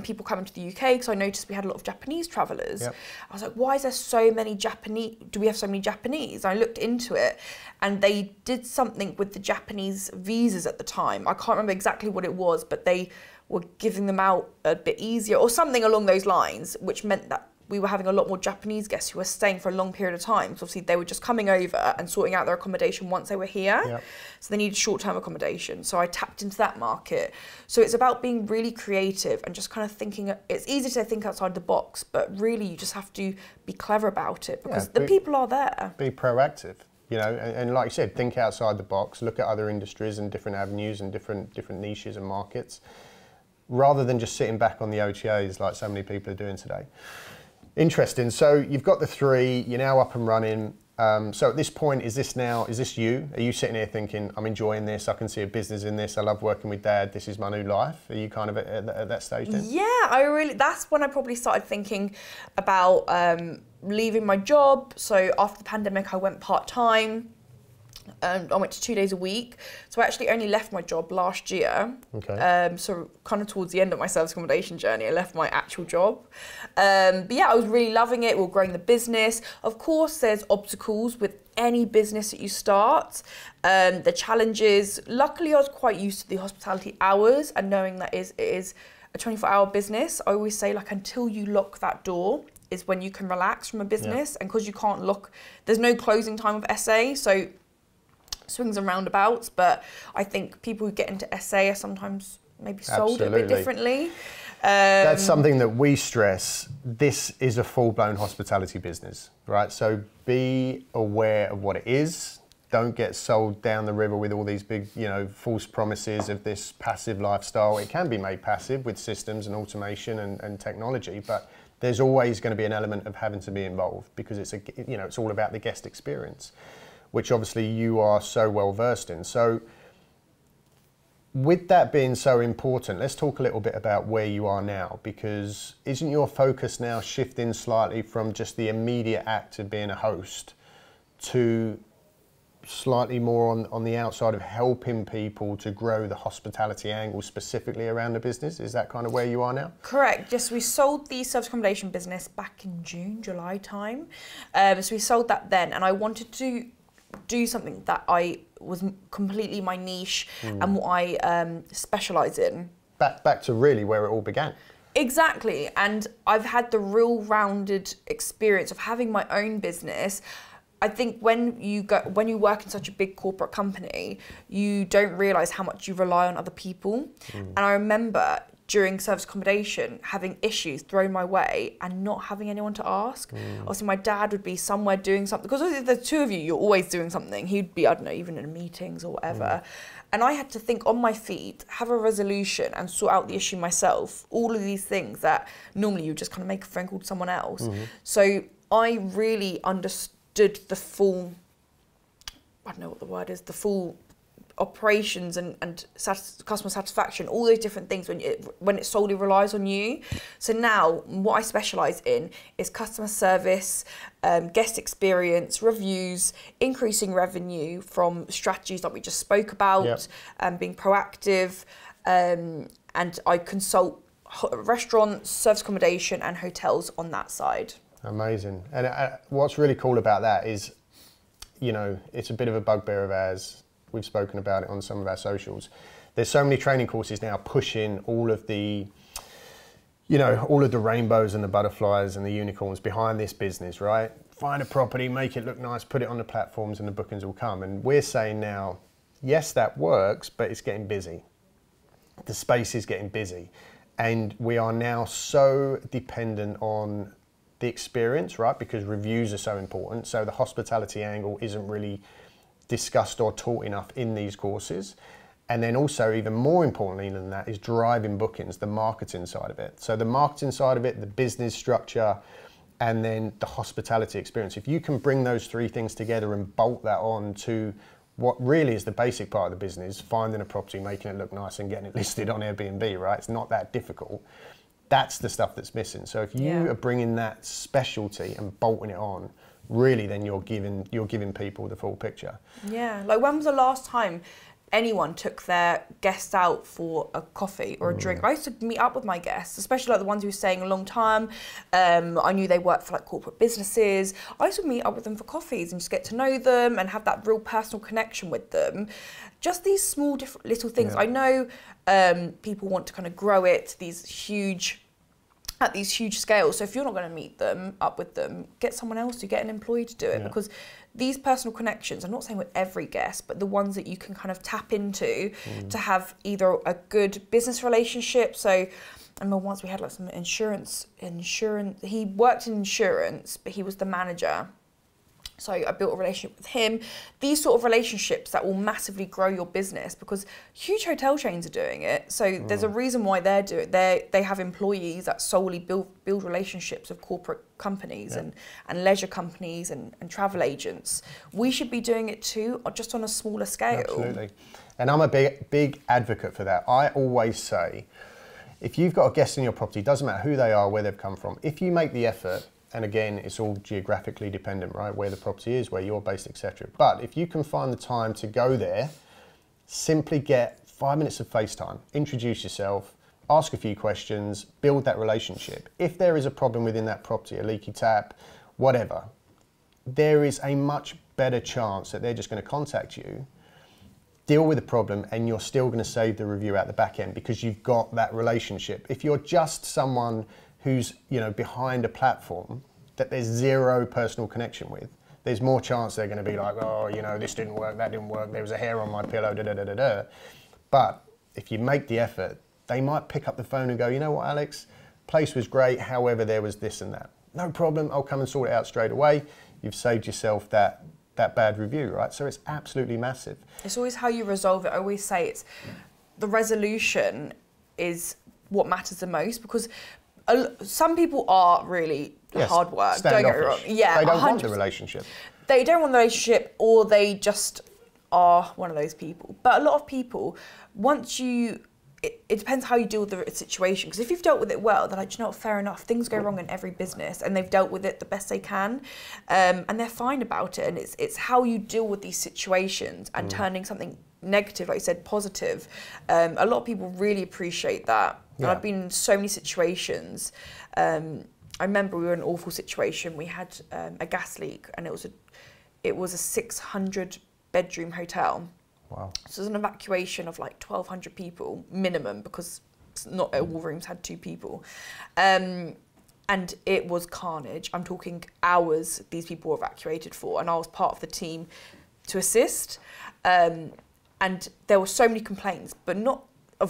Speaker 2: people coming to the UK because I noticed we had a lot of Japanese travellers. I was like, why is there so many Japanese, do we have so many Japanese? I looked into it and they did something with the Japanese visas at the time. I can't remember exactly what it was, but they were giving them out a bit easier or something along those lines, which meant that we were having a lot more Japanese guests who were staying for a long period of time. So obviously they were just coming over and sorting out their accommodation once they were here. So they needed short-term accommodation. So I tapped into that market. So it's about being really creative and just kind of thinking, it's easy to think outside the box, but really you just have to be clever about it because the people are there.
Speaker 1: Be proactive. You know, and like you said, think outside the box, look at other industries and different avenues and different niches and markets, rather than just sitting back on the OTAs like so many people are doing today. Interesting. So you've got the 3, you're now up and running. So at this point, is this you? Are you sitting here thinking, I'm enjoying this, I can see a business in this, I love working with Dad, this is my new life? Are you kind of at that stage then?
Speaker 2: Yeah, that's when I probably started thinking about leaving my job. So after the pandemic, I went part-time. I went to 2 days a week. So I actually only left my job last year. So kind of towards the end of my service accommodation journey, I left my actual job. But yeah, I was really loving it. We were growing the business. Of course, there's obstacles with any business that you start. The challenges, luckily I was quite used to the hospitality hours and knowing that it is a 24-hour business. I always say, like, until you lock that door is when you can relax from a business. And because you can't lock, there's no closing time of SA. So swings and roundabouts, but I think people who get into SA are sometimes maybe sold a bit differently.
Speaker 1: That's something that we stress. This is a full-blown hospitality business, right? So be aware of what it is. Don't get sold down the river with all these big, false promises of this passive lifestyle. It can be made passive with systems and automation and technology, but there's always going to be an element of having to be involved because it's all about the guest experience, which obviously you are so well versed in. So with that being so important, let's talk a little bit about where you are now, because isn't your focus now shifting slightly from just the immediate act of being a host to slightly more on the outside of helping people to grow the hospitality angle specifically around the business? Is that kind of where you are now?
Speaker 2: Correct. Yes, we sold the service accommodation business back in June, July time. So we sold that then, and I wanted to do something that I was completely my niche and what I specialise in.
Speaker 1: Back to really where it all began.
Speaker 2: Exactly, and I've had the real rounded experience of having my own business. I think when you work in such a big corporate company, you don't realise how much you rely on other people. And I remember during service accommodation, having issues thrown my way and not having anyone to ask. Obviously, my dad would be somewhere doing something, because if there's two of you, you're always doing something. He'd be, I don't know, even in meetings or whatever. And I had to think on my feet, have a resolution and sort out the issue myself. All of these things that normally you just kind of make a phone call to someone else. So I really understood the full, I don't know what the word is, the full operations and customer satisfaction, all those different things when it solely relies on you. So now what I specialise in is customer service, guest experience, reviews, increasing revenue from strategies like we just spoke about, being proactive, and I consult restaurants, service accommodation and hotels on that side.
Speaker 1: Amazing. And what's really cool about that is, you know, it's a bit of a bugbear of ours. We've spoken about it on some of our socials. There's so many training courses now pushing all of the, you know, all of the rainbows and the butterflies and the unicorns behind this business, right? Find a property, make it look nice, put it on the platforms and the bookings will come. And we're saying now, yes, that works, but it's getting busy. The space is getting busy. And we are now so dependent on the experience, right? Because reviews are so important. So the hospitality angle isn't really discussed or taught enough in these courses. And then also, even more importantly than that, is driving bookings, the marketing side of it. So the marketing side of it, the business structure, and then the hospitality experience. If you can bring those three things together and bolt that on to what really is the basic part of the business, finding a property, making it look nice and getting it listed on Airbnb, right? It's not that difficult. That's the stuff that's missing. So if you are bringing that specialty and bolting it on, really then you're giving people the full picture. Yeah,
Speaker 2: like when was the last time anyone took their guests out for a coffee or a drink? I used to meet up with my guests, especially like the ones who were staying a long time. I knew they worked for like corporate businesses. I used to meet up with them for coffees and just get to know them and have that real personal connection with them. Just these small different little things. I know people want to kind of grow it to these huge scales. So if you're not going to meet them up with them, get someone else to, get an employee to do it, because these personal connections, I'm not saying with every guest, but the ones that you can kind of tap into to have either a good business relationship. So I remember once we had like some insurance, he worked in insurance, but he was the manager. So I built a relationship with him. These sort of relationships that will massively grow your business, because huge hotel chains are doing it. So there's a reason why they're doing it. They have employees that solely build relationships with corporate companies and leisure companies and travel agents. We should be doing it too, just on a smaller scale.
Speaker 1: Absolutely. And I'm a big advocate for that. I always say, if you've got a guest in your property, doesn't matter who they are, where they've come from, if you make the effort, and again, it's all geographically dependent, right? Where the property is, where you're based, etc. But if you can find the time to go there, simply get 5 minutes of FaceTime, introduce yourself, ask a few questions, build that relationship. If there is a problem within that property, a leaky tap, whatever, there is a much better chance that they're just going to contact you, deal with the problem, and you're still going to save the review at the back end because you've got that relationship. If you're just someone who's, you know, behind a platform that there's zero personal connection with, there's more chance they're going to be like, oh, you know, this didn't work, that didn't work, there was a hair on my pillow, da da da da da. But if you make the effort, they might pick up the phone and go, you know what, Alex, place was great, however, there was this and that. No problem, I'll come and sort it out straight away. You've saved yourself that bad review, right? So it's absolutely massive.
Speaker 2: It's always how you resolve it. I always say it's the resolution is what matters the most, because some people are really hard work. Don't get me wrong. Yeah,
Speaker 1: they don't want the relationship.
Speaker 2: They don't want the relationship, or they just are one of those people. But a lot of people, once you, it depends how you deal with the situation. Because if you've dealt with it well, they're like, you know what, fair enough. Things go wrong in every business, and they've dealt with it the best they can, and they're fine about it. And it's how you deal with these situations and turning something negative, like you said, positive. A lot of people really appreciate that. And I've been in so many situations. I remember we were in an awful situation. We had a gas leak, and it was a 600 bedroom hotel.
Speaker 1: Wow.
Speaker 2: So it was an evacuation of like 1,200 people minimum, because not all rooms had 2 people. And it was carnage. I'm talking hours these people were evacuated for, and I was part of the team to assist. And there were so many complaints, but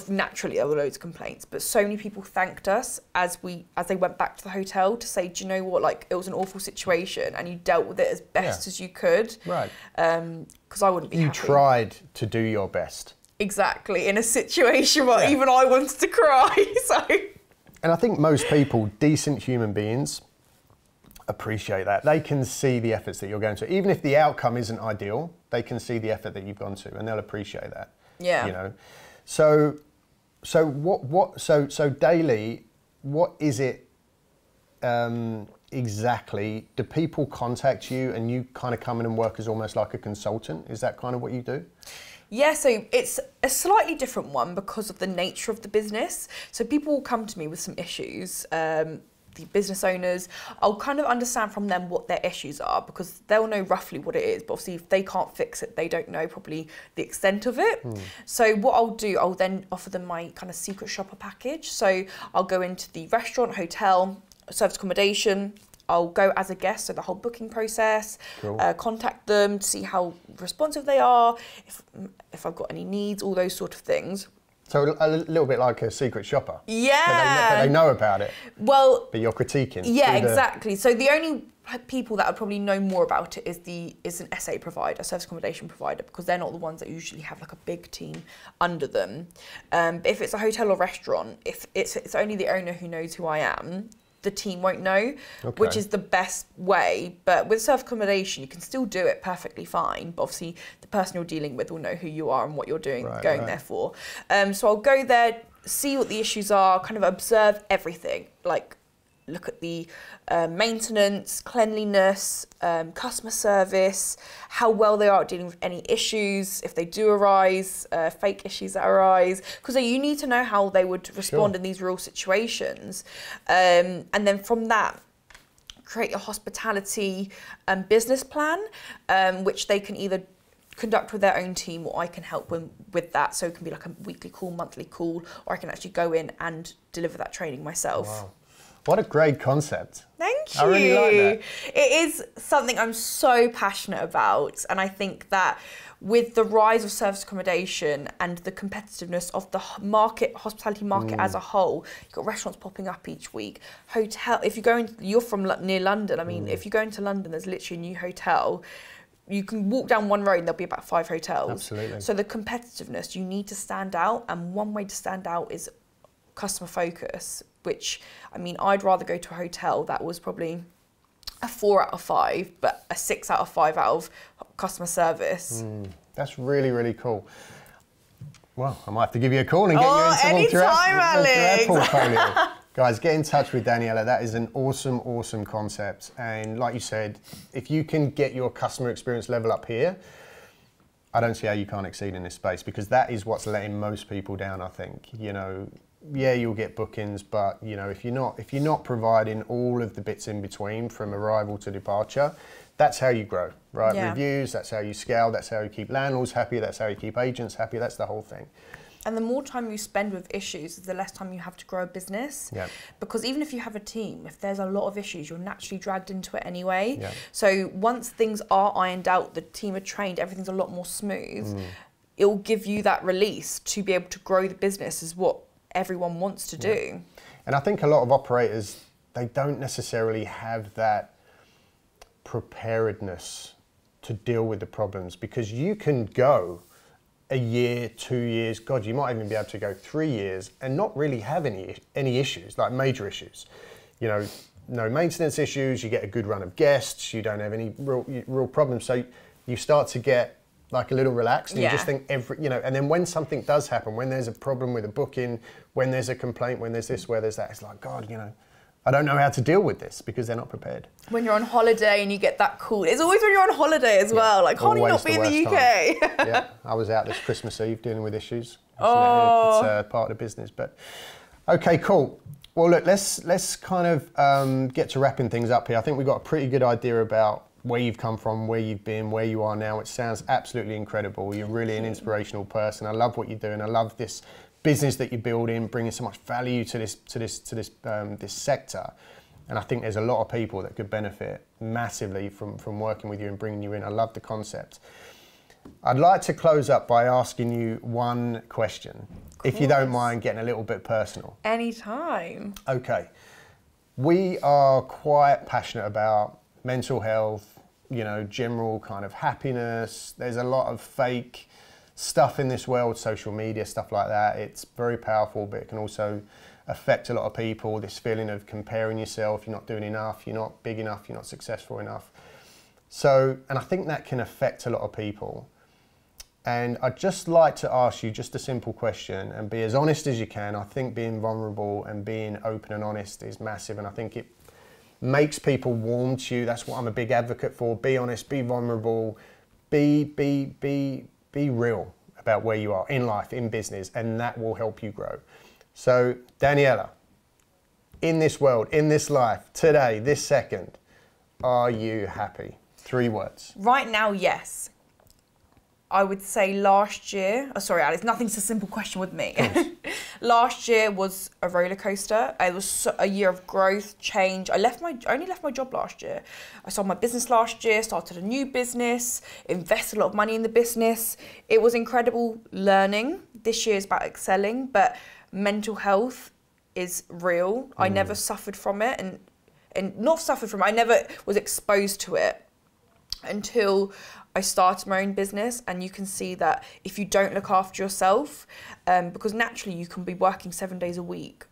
Speaker 2: naturally there were loads of complaints, but so many people thanked us as they went back to the hotel to say, do you know what, like, it was an awful situation and you dealt with it as best as you could.
Speaker 1: Right.
Speaker 2: Because I wouldn't be happy.
Speaker 1: You tried to do your best.
Speaker 2: Exactly, in a situation where even I wanted to cry. So.
Speaker 1: And I think most people, decent human beings, appreciate that. They can see the efforts that you're going to. Even if the outcome isn't ideal, they can see the effort that you've gone to, and they'll appreciate that.
Speaker 2: Yeah.
Speaker 1: You know. So daily, what is it exactly? Do people contact you and you kind of come in and work as almost like a consultant? Is that kind of what you do?
Speaker 2: Yeah, so it's a slightly different one because of the nature of the business. So people will come to me with some issues, the business owners. I'll kind of understand from them what their issues are because they'll know roughly what it is, but obviously if they can't fix it, they don't know probably the extent of it. So what I'll do, I'll then offer them my kind of secret shopper package. So I'll go into the restaurant, hotel, service accommodation. I'll go as a guest, so the whole booking process, contact them to see how responsive they are, if I've got any needs, all those sort of things.
Speaker 1: So a little bit like a secret shopper.
Speaker 2: Yeah.
Speaker 1: But they know about it.
Speaker 2: Well.
Speaker 1: But you're critiquing.
Speaker 2: Yeah, exactly. So the only people that would probably know more about it is an SA provider, a service accommodation provider, because they're not the ones that usually have like a big team under them. But if it's a hotel or restaurant, if it's only the owner who knows who I am, the team won't know, which is the best way. But with service accommodation, you can still do it perfectly fine. But obviously, the person you're dealing with will know who you are and what you're doing, going there for. So I'll go there, see what the issues are, kind of observe everything, like look at the maintenance, cleanliness, customer service, how well they are at dealing with any issues, if they do arise, fake issues that arise, because you need to know how they would respond in these real situations. And then from that, create a hospitality business plan, which they can either conduct with their own team or I can help them with that. So it can be like a weekly call, monthly call, or I can actually go in and deliver that training myself.
Speaker 1: Wow. What a great concept.
Speaker 2: Thank you.
Speaker 1: I really like that.
Speaker 2: It is something I'm so passionate about. And I think that with the rise of service accommodation and the competitiveness of the hospitality market as a whole, you've got restaurants popping up each week. Hotel, if you go in, you're from near London. I mean, if you go into London, there's literally a new hotel. You can walk down one road and there'll be about 5 hotels.
Speaker 1: Absolutely.
Speaker 2: So the competitiveness, you need to stand out. And one way to stand out is customer focus, which, I mean, I'd rather go to a hotel that was probably a 4 out of 5, but a 6 out of 5 out of customer service.
Speaker 1: That's really, really cool. Well, I might have to give you a call and get you into
Speaker 2: anytime, Alex.
Speaker 1: portfolio. Guys, get in touch with Daniela. That is an awesome, awesome concept. And like you said, if you can get your customer experience level up here, I don't see how you can't exceed in this space, because that is what's letting most people down, I think. You know, yeah, you'll get bookings, but you know, if you're not providing all of the bits in between from arrival to departure, that's how you grow, right?
Speaker 2: Yeah.
Speaker 1: Reviews, that's how you scale, that's how you keep landlords happy, that's how you keep agents happy, that's the whole thing.
Speaker 2: And the more time you spend with issues, the less time you have to grow a business.
Speaker 1: Yeah.
Speaker 2: Because even if you have a team, if there's a lot of issues, you're naturally dragged into it anyway.
Speaker 1: Yeah.
Speaker 2: So once things are ironed out, the team are trained, everything's a lot more smooth, it will give you that release to be able to grow the business, is what everyone wants to do.
Speaker 1: And I think a lot of operators, they don't necessarily have that preparedness to deal with the problems, because you can go a year, 2 years, God, you might even be able to go 3 years and not really have any issues, like major issues. You know, no maintenance issues, you get a good run of guests, you don't have any real problems. So you start to get like a little relaxed, and you just think and then when something does happen, when there's a problem with a booking, when there's a complaint, when there's this, where there's that, it's like, God, you know, I don't know how to deal with this, because they're not prepared.
Speaker 2: When you're on holiday and you get that call, it's always when you're on holiday as well. Like, can't you not be in the UK?
Speaker 1: Yeah, I was out this Christmas Eve dealing with issues. It's part of the business, but okay, cool. Well, look, let's kind of get to wrapping things up here. I think we've got a pretty good idea about where you've come from, where you've been, where you are now. It sounds absolutely incredible. You're really an inspirational person. I love what you're doing. I love this business that you're building, bringing so much value to this sector. And I think there's a lot of people that could benefit massively from working with you and bringing you in. I love the concept. I'd like to close up by asking you one question. if you don't mind getting a little bit personal.
Speaker 2: Anytime.
Speaker 1: Okay. We are quite passionate about mental health, you know, general kind of happiness. There's a lot of fake stuff in this world, social media, stuff like that. It's very powerful, but it can also affect a lot of people. This feeling of comparing yourself, you're not doing enough, you're not big enough, you're not successful enough. So, and I think that can affect a lot of people. And I'd just like to ask you just a simple question and be as honest as you can. I think being vulnerable and being open and honest is massive, and I think it makes people warm to you. That's what I'm a big advocate for. Be honest, be vulnerable, be real about where you are in life, in business, and that will help you grow. So, Daniela, in this world, in this life, today, this second, are you happy? 3 words.
Speaker 2: Right now, yes. I would say last year, oh sorry Alex, nothing's a simple question with me. Last year was a roller coaster. It was a year of growth, change. I only left my job last year. I sold my business last year, started a new business, invested a lot of money in the business. It was incredible learning. This year is about excelling, but mental health is real. I never suffered from it, and not suffered from it, I never was exposed to it until I started my own business. And you can see that if you don't look after yourself, because naturally you can be working 7 days a week,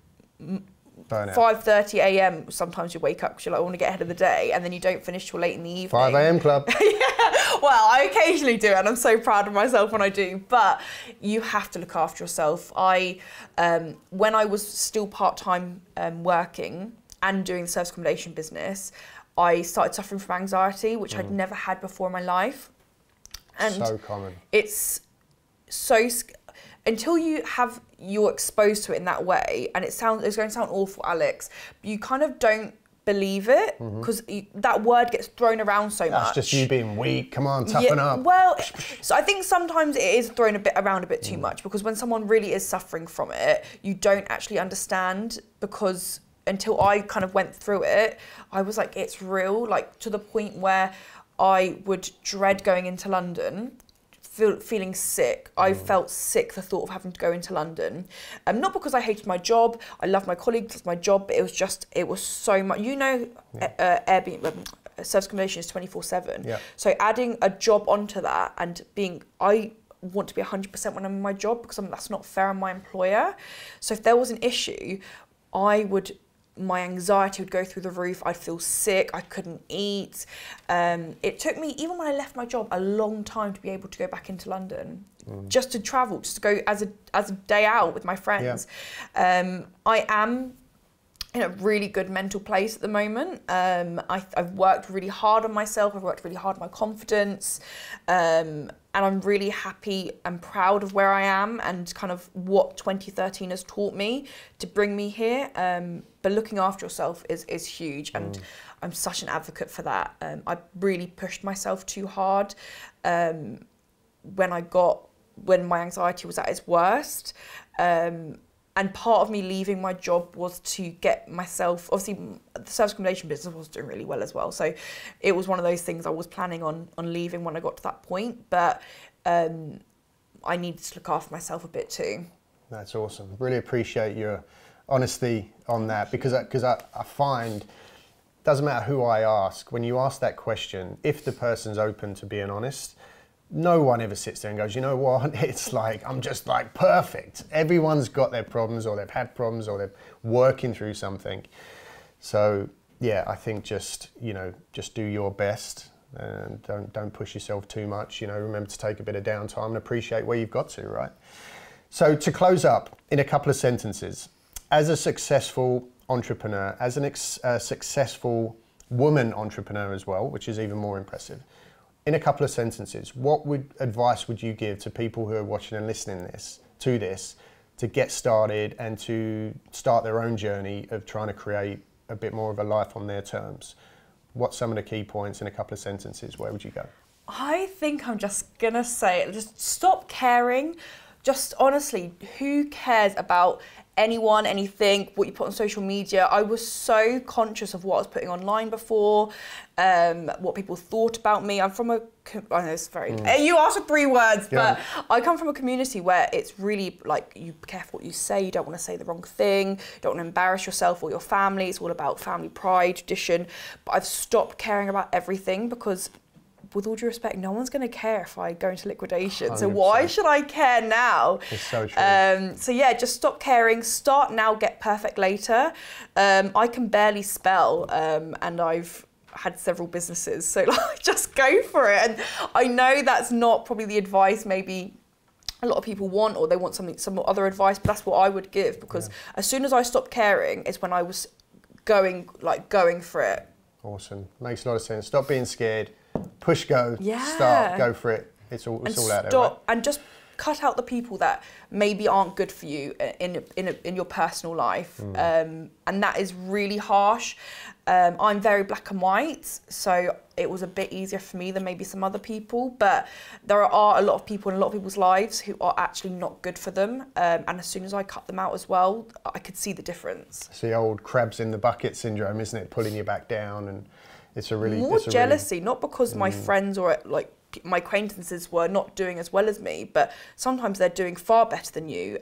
Speaker 2: 5:30 a.m. sometimes you wake up because you're like, I want to get ahead of the day, and then you don't finish till late in the evening.
Speaker 1: 5 a.m. club.
Speaker 2: Yeah, well, I occasionally do, and I'm so proud of myself when I do, but you have to look after yourself. When I was still part-time working and doing the service accommodation business, I started suffering from anxiety, which I'd never had before in my life. And
Speaker 1: so common.
Speaker 2: It's so, until you're exposed to it in that way, and it's going to sound awful, Alex, but you kind of don't believe it, because that word gets thrown around so much.
Speaker 1: That's just you being weak. Come on, toughen up.
Speaker 2: Well, so I think sometimes it is thrown around a bit too much, because when someone really is suffering from it, you don't actually understand, because until I kind of went through it, I was like, it's real, like to the point where I would dread going into London, feeling sick. I felt sick the thought of having to go into London. Not because I hated my job, I love my colleagues, it's my job, but it was so much, you know, Airbnb, service accommodation is 24/7.
Speaker 1: Yeah.
Speaker 2: So adding a job onto that and I want to be 100% when I'm in my job, because that's not fair on my employer. So if there was an issue, my anxiety would go through the roof. I'd feel sick. I couldn't eat. It took me, even when I left my job, a long time to be able to go back into London, just to travel, just to go as a day out with my friends. Yeah. I am in a really good mental place at the moment. I've worked really hard on myself. I've worked really hard on my confidence. And I'm really happy and proud of where I am and kind of what 2013 has taught me to bring me here. But looking after yourself is huge, and I'm such an advocate for that. I really pushed myself too hard when my anxiety was at its worst. And part of me leaving my job was to get myself, obviously the service accommodation business was doing really well as well. So it was one of those things I was planning on leaving when I got to that point, but I needed to look after myself a bit too.
Speaker 1: That's awesome. Really appreciate your honesty on that, because I find, doesn't matter who I ask, when you ask that question, if the person's open to being honest, no one ever sits there and goes, you know what, it's like, I'm just like perfect. Everyone's got their problems, or they've had problems, or they're working through something. So yeah, I think just do your best, and don't push yourself too much. You know, remember to take a bit of downtime and appreciate where you've got to, right? So to close up in a couple of sentences, as a successful entrepreneur, as a successful woman entrepreneur as well, which is even more impressive, in a couple of sentences, what advice would you give to people who are watching and listening to this to get started and to start their own journey of trying to create a bit more of a life on their terms? What's some of the key points in a couple of sentences? Where would you go?
Speaker 2: I think I'm just gonna say, just stop caring. just honestly, who cares about anyone, anything, what you put on social media? I was so conscious of what I was putting online before, what people thought about me. I'm from a, I know it's very, you asked for 3 words, but I come from a community where it's really like, you be careful what you say, you don't want to say the wrong thing, you don't want to embarrass yourself or your family. It's all about family pride, tradition. But I've stopped caring about everything because, with all due respect, no one's going to care if I go into liquidation. 100%. So why should I care now?
Speaker 1: It's so true.
Speaker 2: So yeah, just stop caring. Start now, get perfect later. I can barely spell, and I've had several businesses. So like, just go for it. And I know that's not probably the advice maybe a lot of people want, or they want some other advice, but that's what I would give, because as soon as I stopped caring is when I was going for it.
Speaker 1: Awesome. Makes a lot of sense. Stop being scared. Push go, start, go for it. It's all out there, right?
Speaker 2: And just cut out the people that maybe aren't good for you in your personal life. And that is really harsh. I'm very black and white, so it was a bit easier for me than maybe some other people. But there are a lot of people in a lot of people's lives who are actually not good for them. And as soon as I cut them out as well, I could see the difference.
Speaker 1: It's the old crabs in the bucket syndrome, isn't it? Pulling you back down, and it's a really
Speaker 2: more jealousy, not because my friends or like my acquaintances were not doing as well as me, but sometimes they're doing far better than you,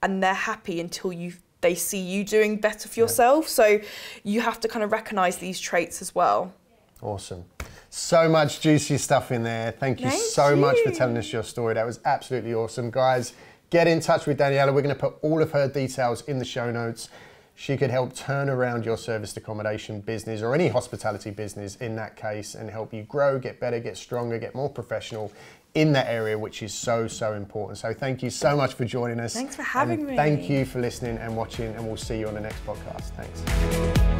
Speaker 2: and they're happy until they see you doing better for yourself. So you have to kind of recognise these traits as well.
Speaker 1: Awesome. So much juicy stuff in there. Thank you so much for telling us your story. That was absolutely awesome. Guys, get in touch with Daniela. We're going to put all of her details in the show notes. She could help turn around your serviced accommodation business, or any hospitality business in that case, and help you grow, get better, get stronger, get more professional in that area, which is so, so important. So thank you so much for joining us.
Speaker 2: Thanks for having me.
Speaker 1: Thank you for listening and watching, and we'll see you on the next podcast. Thanks.